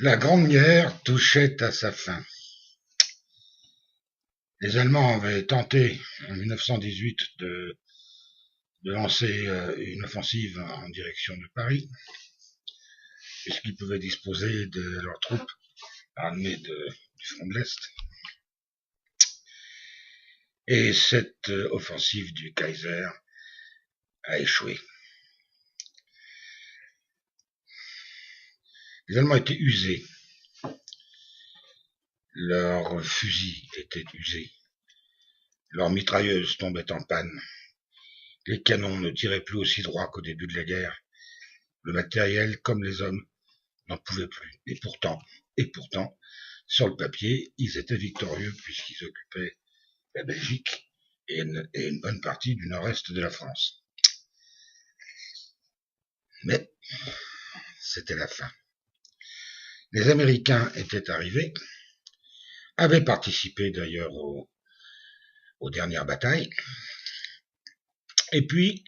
La Grande Guerre touchait à sa fin. Les Allemands avaient tenté en 1918 de lancer une offensive en direction de Paris, puisqu'ils pouvaient disposer de leurs troupes armées du front de l'Est. Et cette offensive du Kaiser a échoué. Les Allemands étaient usés. Leurs fusils étaient usés. Leurs mitrailleuses tombaient en panne. Les canons ne tiraient plus aussi droit qu'au début de la guerre. Le matériel, comme les hommes, n'en pouvaient plus. Et pourtant, sur le papier, ils étaient victorieux puisqu'ils occupaient la Belgique et une bonne partie du nord-est de la France. Mais c'était la fin. Les Américains étaient arrivés, avaient participé d'ailleurs aux dernières batailles, et puis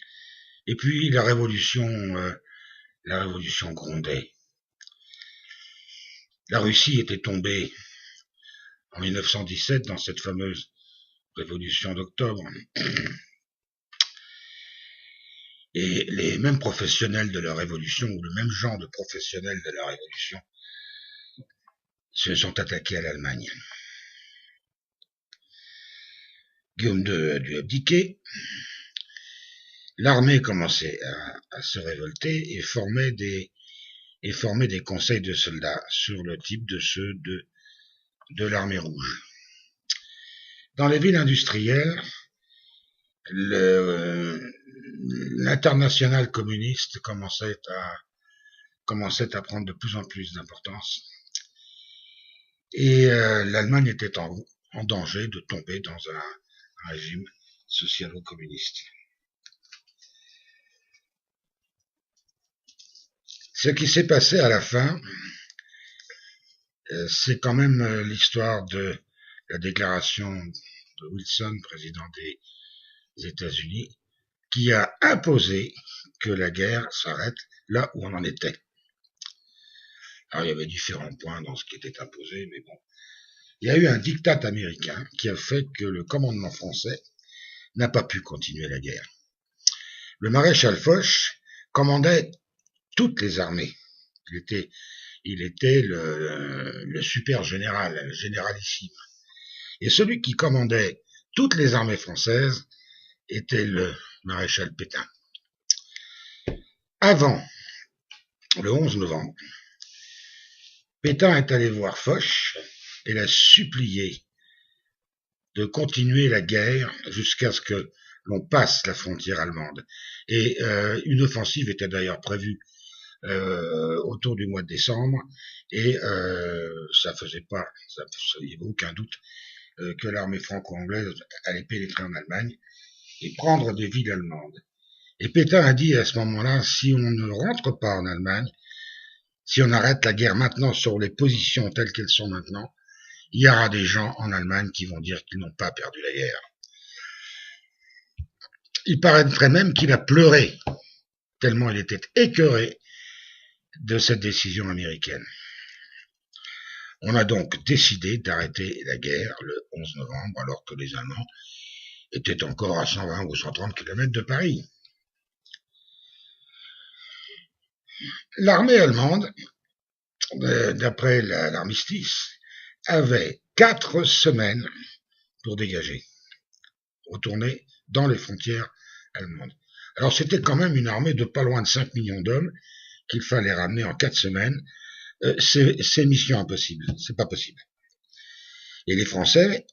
la révolution grondait. La Russie était tombée en 1917 dans cette fameuse révolution d'octobre. Et les mêmes professionnels de la révolution, ou le même genre de professionnels de la révolution, se sont attaqués à l'Allemagne. Guillaume II a dû abdiquer. L'armée commençait à se révolter et formait des conseils de soldats sur le type de ceux de l'armée rouge. Dans les villes industrielles, l'internationale communiste commençait à prendre de plus en plus d'importance. Et l'Allemagne était en danger de tomber dans un régime socialo-communiste. Ce qui s'est passé à la fin, c'est quand même l'histoire de la déclaration de Wilson, président des États-Unis, qui a imposé que la guerre s'arrête là où on en était. Alors il y avait différents points dans ce qui était imposé, mais bon. Il y a eu un diktat américain qui a fait que le commandement français n'a pas pu continuer la guerre. Le maréchal Foch commandait toutes les armées. Il était le super général, le généralissime. Et celui qui commandait toutes les armées françaises était le maréchal Pétain. Avant le 11 novembre, Pétain est allé voir Foch et l'a supplié de continuer la guerre jusqu'à ce que l'on passe la frontière allemande. Et une offensive était d'ailleurs prévue autour du mois de décembre, et ça faisait pas, il n'y avait aucun doute que l'armée franco-anglaise allait pénétrer en Allemagne et prendre des villes allemandes. Et Pétain a dit à ce moment-là, si on ne rentre pas en Allemagne, si on arrête la guerre maintenant sur les positions telles qu'elles sont maintenant, il y aura des gens en Allemagne qui vont dire qu'ils n'ont pas perdu la guerre. Il paraîtrait même qu'il a pleuré, tellement il était écœuré de cette décision américaine. On a donc décidé d'arrêter la guerre le 11 novembre, alors que les Allemands étaient encore à 120 ou 130 km de Paris. L'armée allemande, d'après l'armistice, avait 4 semaines pour dégager, retourner dans les frontières allemandes. Alors c'était quand même une armée de pas loin de 5 millions d'hommes qu'il fallait ramener en 4 semaines. C'est mission impossible, c'est pas possible. Et les Français,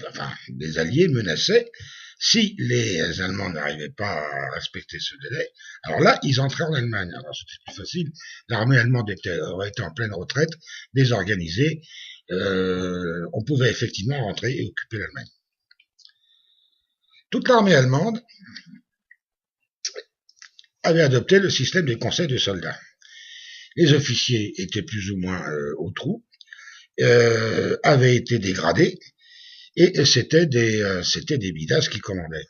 enfin les Alliés, menaçaient, si les Allemands n'arrivaient pas à respecter ce délai, alors là, ils entraient en Allemagne. Alors c'était plus facile, l'armée allemande aurait été en pleine retraite, désorganisée, on pouvait effectivement rentrer et occuper l'Allemagne. Toute l'armée allemande avait adopté le système des conseils de soldats. Les officiers étaient plus ou moins au trou, avaient été dégradés, et c'était des bidasses qui commandaient.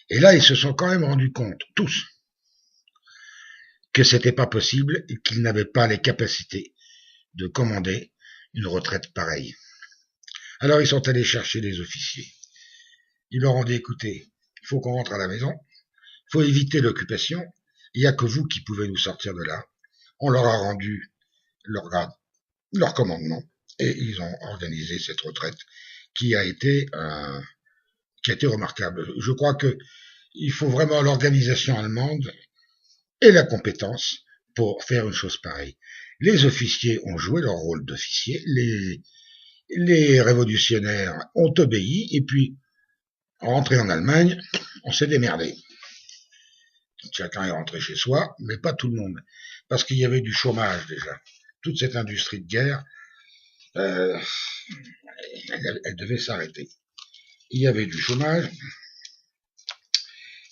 Et là, ils se sont quand même rendus compte, tous, que c'était pas possible et qu'ils n'avaient pas les capacités de commander une retraite pareille. Alors ils sont allés chercher les officiers. Ils leur ont dit, écoutez, il faut qu'on rentre à la maison, il faut éviter l'occupation, il n'y a que vous qui pouvez nous sortir de là. On leur a rendu leur grade, leur commandement, et ils ont organisé cette retraite qui a été remarquable. Je crois que il faut vraiment l'organisation allemande et la compétence pour faire une chose pareille. Les officiers ont joué leur rôle d'officiers, les révolutionnaires ont obéi, et puis, rentré en Allemagne, on s'est démerdé. Chacun est rentré chez soi, mais pas tout le monde, parce qu'il y avait du chômage déjà. Toute cette industrie de guerre, elle devait s'arrêter. Il y avait du chômage,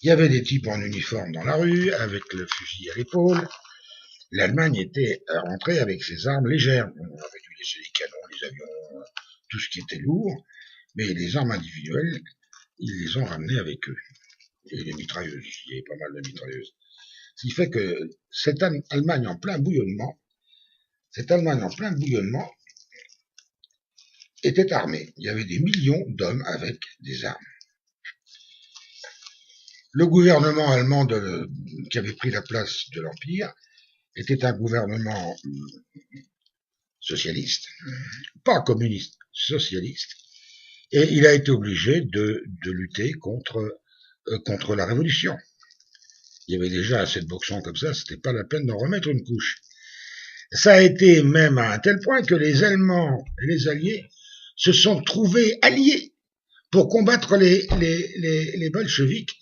il y avait des types en uniforme dans la rue, avec le fusil à l'épaule. L'Allemagne était rentrée avec ses armes légères. On avait dû laisser les canons, les avions, tout ce qui était lourd, mais les armes individuelles, ils les ont ramenées avec eux. Et les mitrailleuses, il y avait pas mal de mitrailleuses. Ce qui fait que cette Allemagne en plein bouillonnement, était armée. Il y avait des millions d'hommes avec des armes. Le gouvernement allemand qui avait pris la place de l'Empire était un gouvernement socialiste, pas communiste, socialiste, et il a été obligé de lutter contre la révolution. Il y avait déjà assez de boxons comme ça, c'était pas la peine d'en remettre une couche. Ça a été même à un tel point que les Allemands et les Alliés se sont trouvés alliés pour combattre les bolcheviks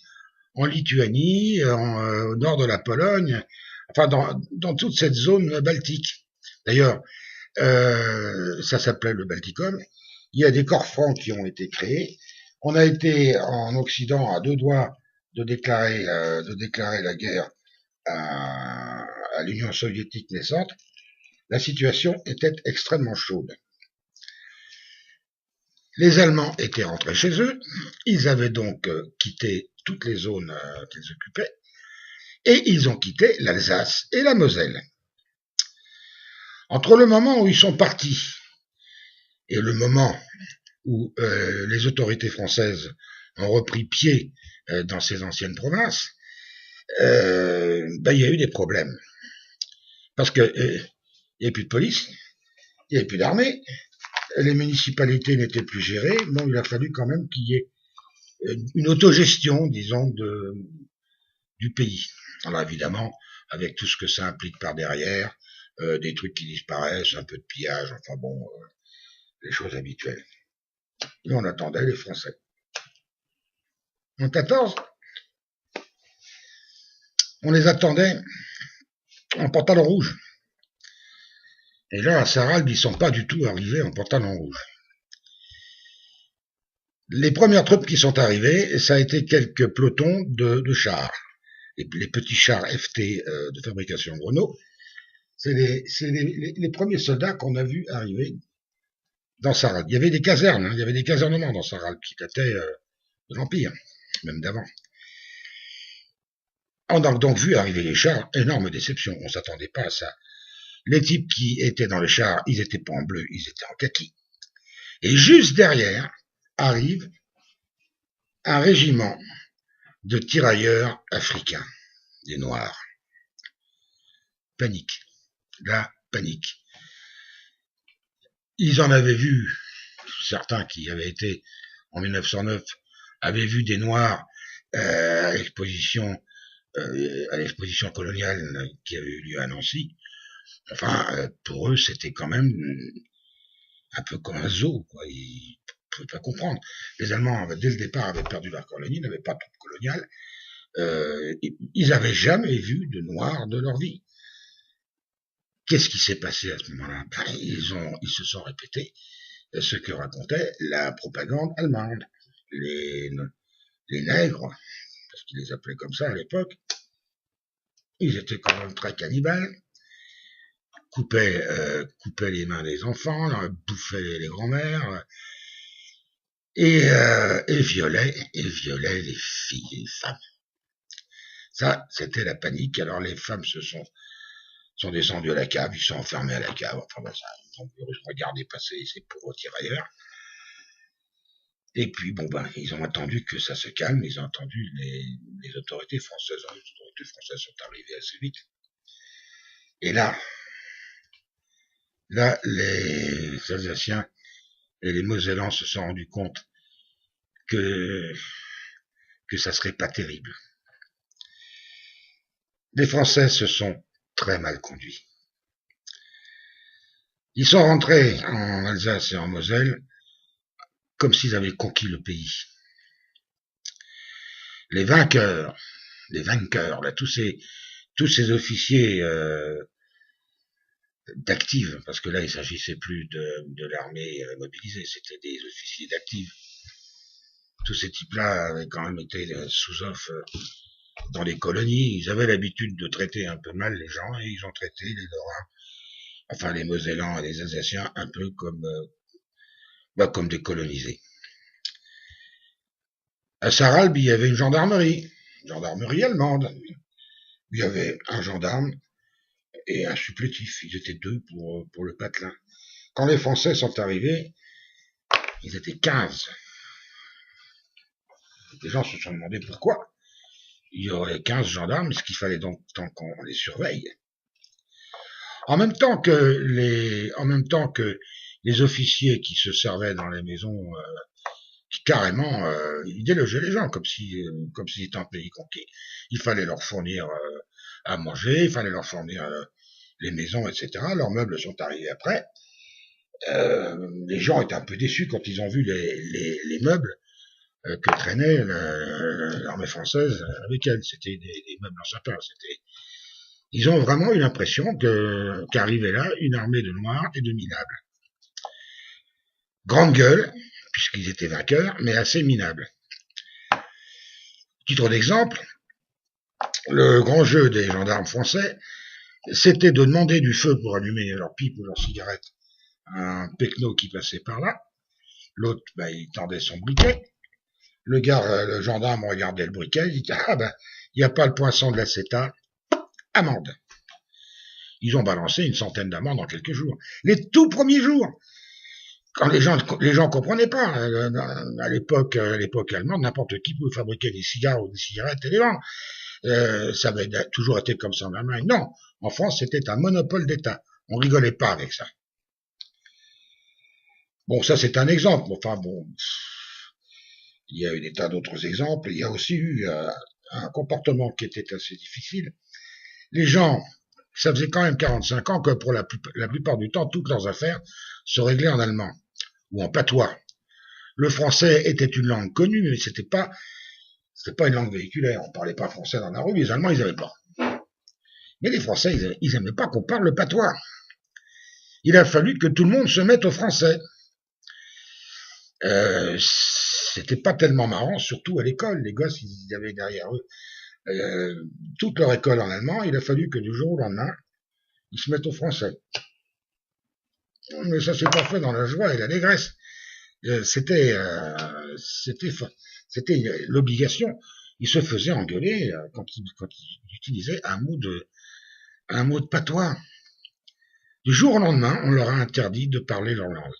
en Lituanie, au nord de la Pologne, enfin dans toute cette zone baltique. D'ailleurs, ça s'appelait le Balticum. Il y a des corps francs qui ont été créés. On a été en Occident à 2 doigts de déclarer la guerre à l'Union soviétique naissante. La situation était extrêmement chaude. Les Allemands étaient rentrés chez eux, ils avaient donc quitté toutes les zones qu'ils occupaient, et ils ont quitté l'Alsace et la Moselle. Entre le moment où ils sont partis et le moment où les autorités françaises ont repris pied dans ces anciennes provinces, il y a eu des problèmes. Parce que il n'y avait plus de police, il n'y avait plus d'armée, les municipalités n'étaient plus gérées, bon, il a fallu quand même qu'il y ait une autogestion, disons, du pays. Alors évidemment, avec tout ce que ça implique par derrière, des trucs qui disparaissent, un peu de pillage, enfin bon, les choses habituelles. Et on attendait les Français. En 14, on les attendait en pantalon rouge. Et là, à Sarralbe, ils sont pas du tout arrivés en pantalon rouge. Les premières troupes qui sont arrivées, ça a été quelques pelotons de chars. Les petits chars FT de fabrication Renault. C'est les premiers soldats qu'on a vus arriver dans Sarralbe. Il y avait des casernes, il y avait des casernements dans Sarralbe qui dataient de l'Empire, même d'avant. On a donc vu arriver les chars, énorme déception, on s'attendait pas à ça. Les types qui étaient dans les chars, ils étaient pas en bleu, ils étaient en kaki. Et juste derrière arrive un régiment de tirailleurs africains, des Noirs. Panique. La panique. Ils en avaient vu, certains qui avaient été en 1909, avaient vu des Noirs à l'exposition coloniale qui avait eu lieu à Nancy. Enfin, pour eux, c'était quand même un peu comme un zoo, quoi. Ils ne pouvaient pas comprendre. Les Allemands, dès le départ, avaient perdu leur colonie, n'avaient pas de troupes coloniales. Ils n'avaient jamais vu de Noirs de leur vie. Qu'est-ce qui s'est passé à ce moment-là? Ils se sont répétés ce que racontait la propagande allemande. Les nègres, parce qu'ils les appelaient comme ça à l'époque, ils étaient quand même très cannibales, coupaient les mains des enfants, bouffaient les grands-mères, et violaient les filles et les femmes. Ça, c'était la panique. Alors les femmes se sont sont descendus à la cave, ils sont enfermés à la cave, enfin ben ça, ils ont regardé passer ces pauvres tirailleurs. Et puis, bon ben, ils ont attendu que ça se calme, ils ont attendu les autorités françaises. Les autorités françaises sont arrivées assez vite. Et là, les Alsaciens et les Mosellans se sont rendus compte que ça serait pas terrible. Les Français se sont très mal conduits. Ils sont rentrés en Alsace et en Moselle comme s'ils avaient conquis le pays. Les vainqueurs, là, tous ces officiers d'active, parce que là, il s'agissait plus de l'armée mobilisée, c'était des officiers d'active. Tous ces types-là avaient quand même été sous-off dans les colonies. Ils avaient l'habitude de traiter un peu mal les gens, et ils ont traité les Lorrains, enfin les Mosellans et les Alsaciens, un peu comme des colonisés. À Sarralbe, il y avait une gendarmerie allemande. Il y avait un gendarme et un supplétif. Ils étaient deux pour le patelin. Quand les Français sont arrivés, ils étaient 15. Les gens se sont demandé pourquoi. Il y aurait 15 gendarmes, est-ce qu'il fallait donc tant qu'on les surveille? En même temps que les officiers qui se servaient dans les maisons, carrément, ils délogeaient les gens comme si c'était un pays conquis. Il fallait leur fournir à manger, il fallait leur fournir les maisons, etc. Leurs meubles sont arrivés après. Les gens étaient un peu déçus quand ils ont vu les meubles que traînait l'armée française avec elle. C'était des meubles en sapin. Ils ont vraiment eu l'impression qu'arrivait là une armée de noirs et de minables. Grande gueule, puisqu'ils étaient vainqueurs, mais assez minables. Titre d'exemple, le grand jeu des gendarmes français, c'était de demander du feu pour allumer leurs pipes ou leurs cigarettes à un pecno qui passait par là. L'autre, il tendait son briquet. Le gendarme regardait le briquet, il dit « Ah il n'y a pas le poinçon de l'acétate, amende ». Ils ont balancé une centaine d'amendes en quelques jours. Les tout premiers jours, quand les gens comprenaient pas. À l'époque allemande, n'importe qui pouvait fabriquer des cigares ou des cigarettes et les vendre. Ça avait toujours été comme ça en Allemagne. Non, en France, c'était un monopole d'État. On rigolait pas avec ça. Bon, ça c'est un exemple. Enfin bon, il y a eu des tas d'autres exemples. Il y a aussi eu un comportement qui était assez difficile. Les gens, ça faisait quand même 45 ans que pour la plupart du temps, toutes leurs affaires se réglaient en allemand ou en patois. Le français était une langue connue, mais c'était pas une langue véhiculaire. On parlait pas français dans la rue, les Allemands, ils avaient pas. Mais les Français, ils aimaient pas qu'on parle le patois. Il a fallu que tout le monde se mette au français. C'était pas tellement marrant, surtout à l'école. Les gosses, ils avaient derrière eux toute leur école en allemand. Il a fallu que du jour au lendemain, ils se mettent au français. Mais ça s'est pas fait dans la joie et l'allégresse. C'était l'obligation. Ils se faisaient engueuler quand ils utilisaient un mot de patois. Du jour au lendemain, on leur a interdit de parler leur langue.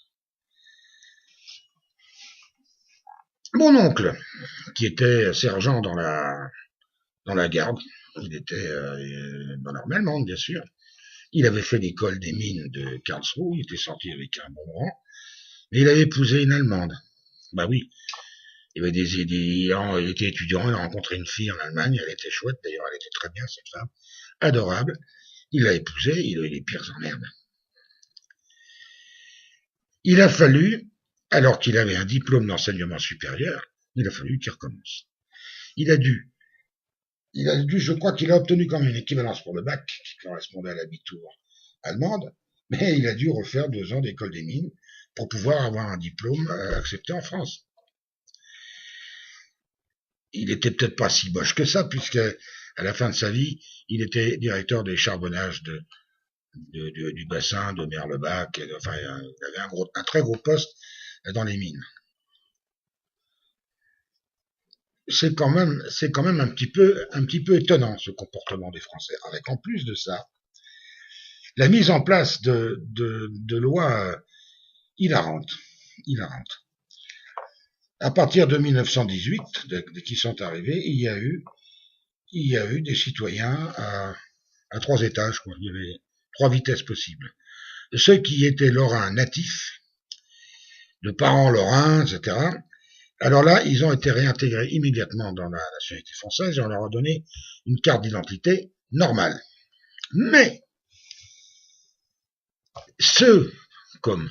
Mon oncle, qui était sergent dans la garde, il était dans l'armée allemande, bien sûr. Il avait fait l'école des mines de Karlsruhe, il était sorti avec un bon rang, mais il avait épousé une Allemande. Bah oui, il était étudiant, il a rencontré une fille en Allemagne, elle était chouette, d'ailleurs elle était très bien cette femme, adorable. Il l'a épousée, il a eu les pires emmerdes. Il a fallu, alors qu'il avait un diplôme d'enseignement supérieur, il a fallu qu'il recommence. Il a dû, je crois qu'il a obtenu quand même une équivalence pour le bac, qui correspondait à l'abitur allemande, mais il a dû refaire 2 ans d'école des mines pour pouvoir avoir un diplôme accepté en France. Il était peut-être pas si moche que ça, puisque à la fin de sa vie, il était directeur des charbonnages du bassin de Merlebach. Enfin, il avait un très gros poste dans les mines. C'est quand même un petit peu étonnant, ce comportement des Français. Avec en plus de ça, la mise en place de lois hilarantes. À partir de 1918, qui sont arrivés, il y a eu des citoyens à 3 étages, quoi. Il y avait 3 vitesses possibles. Ceux qui étaient lorrains natifs, de parents lorrains, etc., alors là, ils ont été réintégrés immédiatement dans la nationalité française et on leur a donné une carte d'identité normale. Mais ceux, comme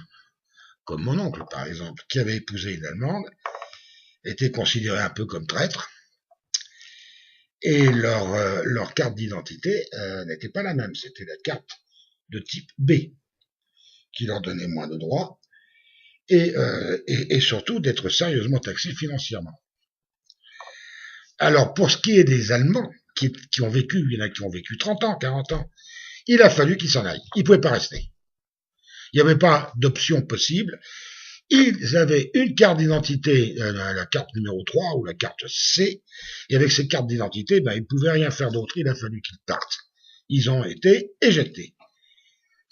mon oncle par exemple, qui avait épousé une Allemande, étaient considérés un peu comme traîtres et leur carte d'identité n'était pas la même. C'était la carte de type B qui leur donnait moins de droits et surtout d'être sérieusement taxés financièrement. Alors, pour ce qui est des Allemands, qui ont vécu, il y en a qui ont vécu 30 ans, 40 ans, il a fallu qu'ils s'en aillent. Ils ne pouvaient pas rester. Il n'y avait pas d'option possible. Ils avaient une carte d'identité, la carte numéro 3 ou la carte C, et avec ces cartes d'identité, ils ne pouvaient rien faire d'autre. Il a fallu qu'ils partent. Ils ont été éjectés.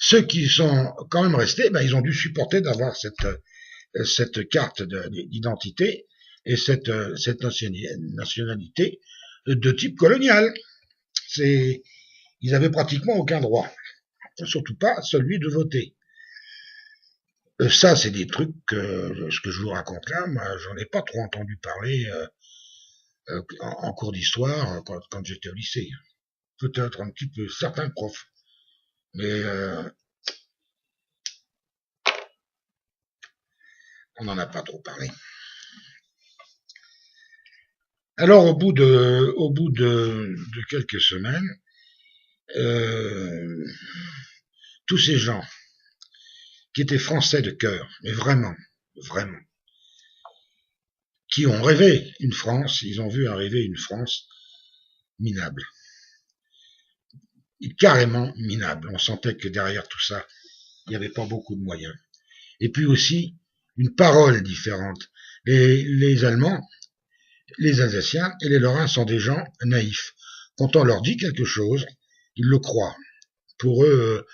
Ceux qui sont quand même restés, ils ont dû supporter d'avoir cette carte d'identité et cette nationalité de type colonial. Ils avaient pratiquement aucun droit, surtout pas celui de voter. Ça, c'est des trucs ce que je vous raconte là, moi, j'en ai pas trop entendu parler en cours d'histoire quand j'étais au lycée. Peut-être un petit peu certains profs, mais on n'en a pas trop parlé. Alors, au bout de quelques semaines, tous ces gens qui étaient français de cœur, mais vraiment, qui ont rêvé une France, ils ont vu arriver une France minable. Carrément minable. On sentait que derrière tout ça, il n'y avait pas beaucoup de moyens. Et puis aussi, une parole différente. Les Allemands, les Alsaciens et les Lorrains sont des gens naïfs. Quand on leur dit quelque chose, ils le croient. Pour eux,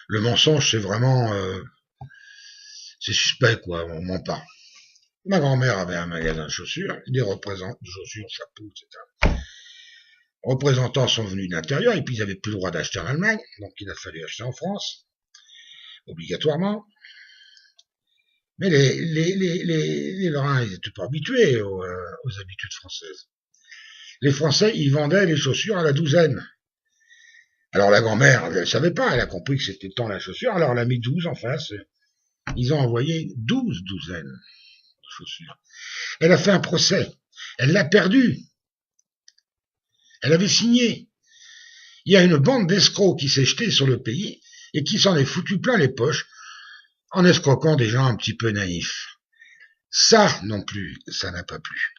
le mensonge, c'est vraiment... c'est suspect, quoi, on ment pas. Ma grand-mère avait un magasin de chaussures, des représentants de chaussures, chapeaux, etc. Représentants sont venus de l'intérieur, et puis ils n'avaient plus le droit d'acheter en Allemagne, donc il a fallu acheter en France, obligatoirement. Mais les Lorrains, ils n'étaient pas habitués aux habitudes françaises. Les Français, ils vendaient les chaussures à la douzaine. Alors la grand-mère, elle ne savait pas, elle a compris que c'était tant la chaussure, alors elle a mis 12 en face. Ils ont envoyé 12 douzaines de chaussures. Elle a fait un procès. Elle l'a perdu. Elle avait signé. Il y a une bande d'escrocs qui s'est jetée sur le pays et qui s'en est foutu plein les poches en escroquant des gens un petit peu naïfs. Ça non plus, ça n'a pas plu.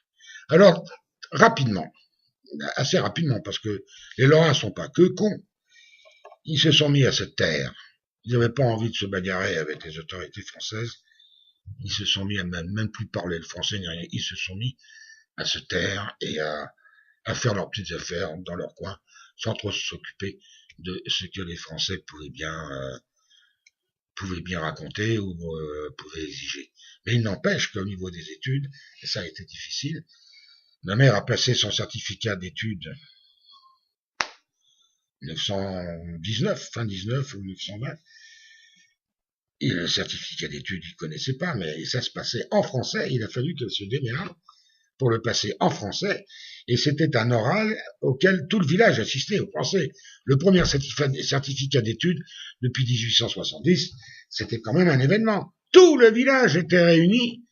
Alors, rapidement, assez rapidement, parce que les Lorrains sont pas que cons, ils se sont mis à se taire. Ils n'avaient pas envie de se bagarrer avec les autorités françaises. Ils se sont mis à même plus parler le français ni rien. Ils se sont mis à se taire et à faire leurs petites affaires dans leur coin, sans trop s'occuper de ce que les Français pouvaient bien raconter ou pouvaient exiger. Mais il n'empêche qu'au niveau des études, et ça a été difficile, ma mère a passé son certificat d'études 1919, fin 19 ou 1920, et le certificat d'études, il ne connaissait pas, mais ça se passait en français, il a fallu qu'elle se démerde pour le passer en français, et c'était un oral auquel tout le village assistait. Vous pensez, le premier certificat d'études depuis 1870, c'était quand même un événement. Tout le village était réuni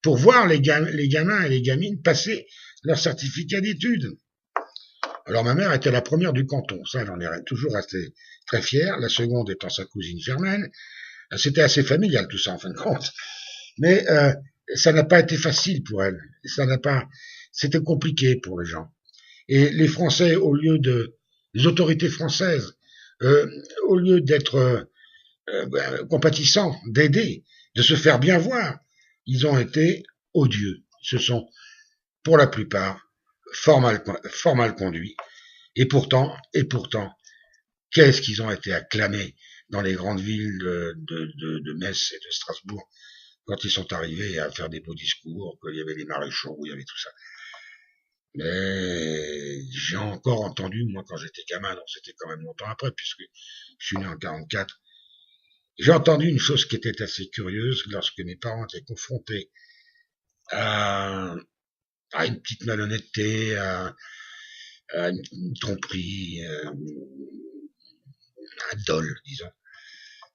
pour voir les gamins et les gamines passer leur certificat d'études. Alors ma mère était la première du canton, ça j'en ai toujours resté très fier, la seconde étant sa cousine Germaine. C'était assez familial tout ça en fin de compte, mais ça n'a pas été facile pour elle. C'était compliqué pour les gens. Et les Français, les autorités françaises, au lieu d'être compatissants, d'aider, de se faire bien voir, ils ont été odieux. Ce sont, pour la plupart, fort mal conduits. Et pourtant, qu'est-ce qu'ils ont été acclamés dans les grandes villes de Metz et de Strasbourg, quand ils sont arrivés à faire des beaux discours, qu'il y avait les maréchaux, il y avait tout ça. Mais j'ai encore entendu, moi, quand j'étais gamin, donc c'était quand même longtemps après, puisque je suis né en 44, j'ai entendu une chose qui était assez curieuse lorsque mes parents étaient confrontés à, à une petite malhonnêteté, à une tromperie, un dol, disons.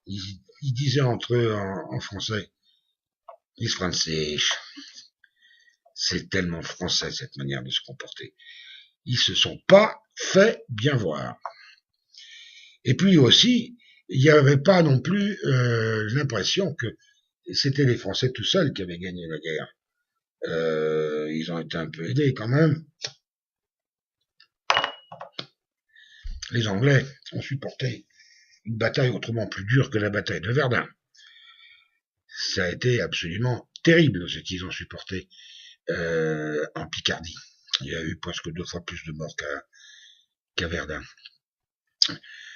Ils disaient entre eux en français, les Français, c'est tellement français cette manière de se comporter. Ils se sont pas fait bien voir. Et puis aussi, il n'y avait pas non plus l'impression que c'était les Français tout seuls qui avaient gagné la guerre. Ils ont été un peu aidés quand même. Les Anglais ont supporté une bataille autrement plus dure que la bataille de Verdun. Ça a été absolument terrible ce qu'ils ont supporté en Picardie. Il y a eu presque 2 fois plus de morts qu'à Verdun.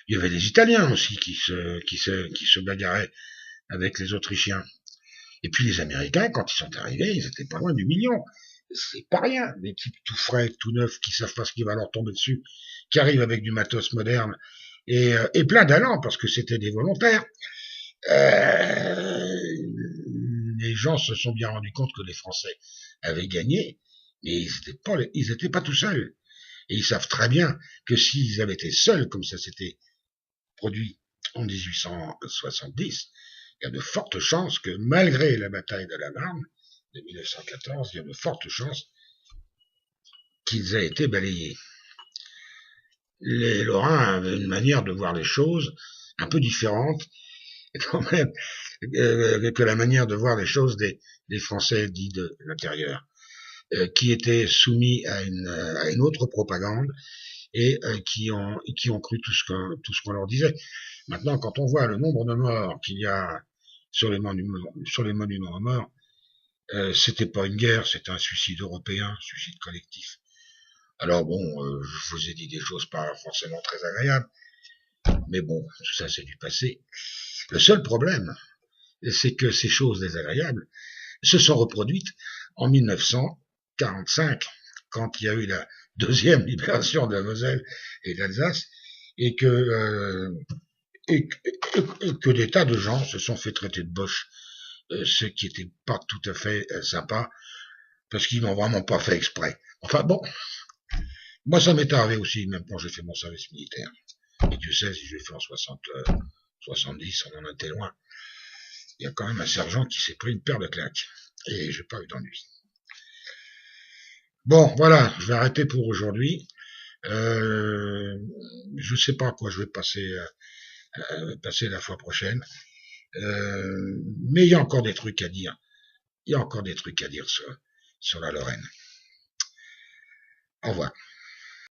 Il y avait des Italiens aussi qui se bagarraient avec les Autrichiens. Et puis les Américains, quand ils sont arrivés, ils étaient pas loin du million. C'est pas rien. Des types tout frais, tout neufs, qui savent pas ce qui va leur tomber dessus, qui arrivent avec du matos moderne et plein d'allant parce que c'était des volontaires. Les gens se sont bien rendus compte que les Français avaient gagné, mais ils étaient pas tout seuls. Et ils savent très bien que s'ils avaient été seuls, comme ça s'était produit en 1870, il y a de fortes chances que, malgré la bataille de la Marne de 1914, il y a de fortes chances qu'ils aient été balayés. Les Lorrains avaient une manière de voir les choses un peu différente, quand même, que la manière de voir les choses des Français dits de l'intérieur, qui étaient soumis à une autre propagande et qui ont cru tout ce qu'on leur disait. Maintenant, quand on voit le nombre de morts qu'il y a sur les monuments aux morts, c'était pas une guerre, c'était un suicide européen, un suicide collectif. Alors bon, je vous ai dit des choses pas forcément très agréables, mais bon, tout ça c'est du passé. Le seul problème, c'est que ces choses désagréables se sont reproduites en 1945, quand il y a eu la deuxième libération de la Moselle et de l'Alsace, et que des tas de gens se sont fait traiter de boches, ce qui n'était pas tout à fait sympa, parce qu'ils n'ont vraiment pas fait exprès. Enfin bon, moi ça m'est arrivé aussi, même quand j'ai fait mon service militaire. Et Dieu sait si je l'ai fait en 70, on en était loin. Il y a quand même un sergent qui s'est pris une paire de claques. Et j'ai pas eu d'ennui. Bon, voilà, je vais arrêter pour aujourd'hui. Je sais pas à quoi je vais passer la fois prochaine. Mais il y a encore des trucs à dire. Il y a encore des trucs à dire sur la Lorraine. Au revoir.